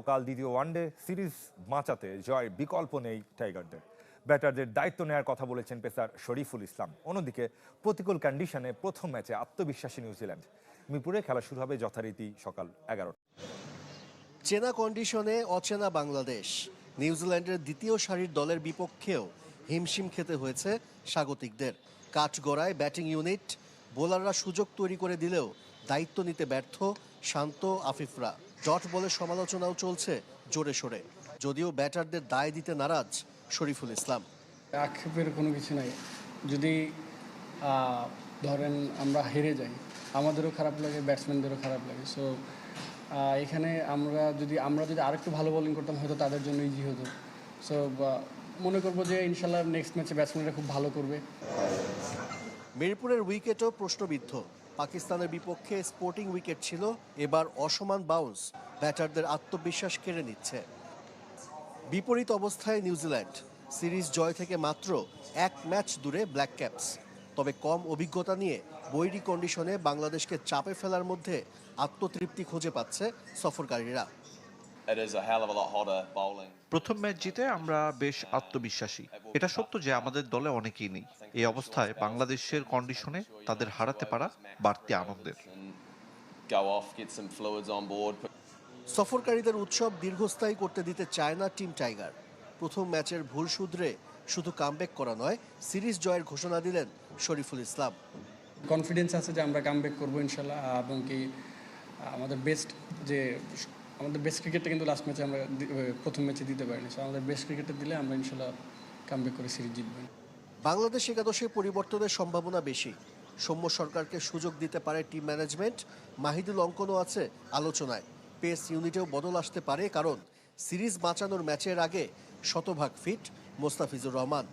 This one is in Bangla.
কাল দ্বিতীয় ওয়ানডে সিরিজ বাঁচাতে জয়ের বিকল্প নেই টাইগারদের। ব্যাটারদের দায়িত্ব নেওয়ার কথা বলেছেন পেসার শরীফুল ইসলাম। অন্যদিকে প্রতিকূল কন্ডিশনে প্রথম ম্যাচে আত্মবিশ্বাসী নিউজিল্যান্ড। মিরপুরে খেলা শুরু হবে যথারীতি সকাল 11টা। চেনা কন্ডিশনে অচেনা বাংলাদেশ। নিউজিল্যান্ডের দ্বিতীয় সারির দলের বিপক্ষেও হিমশিম খেতে হয়েছে স্বাগতিকদের। কাঠগড়ায় ব্যাটিং ইউনিট, বোলাররা সুযোগ তৈরি করে দিলেও দায়িত্ব নিতে ব্যর্থ শান্ত আফিফরা। ডট বলের সমালোচনাও চলছে জোরে সোরে, যদিও ব্যাটারদের দায় দিতে নারাজ শরীফুল ইসলাম। আক্ষেপের কোনো কিছু নাই। যদি ধরেন আমরা হেরে যাই, আমাদেরও খারাপ লাগে, ব্যাটসম্যানদেরও খারাপ লাগে। সো এখানে আমরা যদি আরেকটু ভালো বোলিং করতাম হয়তো তাদের জন্য ইজি হতো। সো মনে করবো যে ইনশাল্লাহ নেক্সট ম্যাচে ব্যাটসম্যানরা খুব ভালো করবে। মিরপুরের উইকেটও প্রশ্নবিদ্ধ। পাকিস্তানের বিপক্ষে স্পোর্টিং উইকেট ছিল, এবার অসমান বাউন্স ব্যাটারদের আত্মবিশ্বাস কেড়ে নিচ্ছে। বিপরীত অবস্থায় নিউজিল্যান্ড, সিরিজ জয় থেকে মাত্র এক ম্যাচ দূরে ব্ল্যাক ক্যাপস। তবে কম অভিজ্ঞতা নিয়ে বৈরী কন্ডিশনে বাংলাদেশকে চাপে ফেলার মধ্যে আত্মতৃপ্তি খুঁজে পাচ্ছে সফরকারীরা। প্রথম ম্যাচ জিতে আমরা বেশ আত্মবিশ্বাসী। এটা সত্য যে আমাদের দলে অনেকেই নেই। এই অবস্থায় বাংলাদেশের কন্ডিশনে তাদের হারাতে পারা বাড়তি আনন্দের। সফরকারীদের উৎসব দীর্ঘস্থায়ী করতে দিতে চায় না টিম টাইগার। প্রথম ম্যাচের ভুল শুধরে শুধু কামব্যাক করা নয়, সিরিজ জয়ের ঘোষণা দিলেন শরীফুল ইসলাম। কনফিডেন্স আছে যে আমরা কামব্যাক করবো ইনশাল্লাহ, এবং কি আমাদের বেস্ট ক্রিকেটটা কিন্তু লাস্ট ম্যাচে আমরা প্রথম ম্যাচে দিতে পারিনি। সো আমাদের বেস্ট ক্রিকেটটা দিলে আমরা ইনশাল্লাহ কামব্যাক করে সিরিজ জিতবেন। বাংলাদেশ একাদশে পরিবর্তনের সম্ভাবনা বেশি। সৌম্য সরকারকে সুযোগ দিতে পারে টিম ম্যানেজমেন্ট। মাহিদুল অঙ্কনও আছে আলোচনায়। পেস ইউনিটেও বদল আসতে পারে, কারণ সিরিজ বাঁচানোর ম্যাচের আগে শতভাগ ফিট মোস্তাফিজুর রহমান।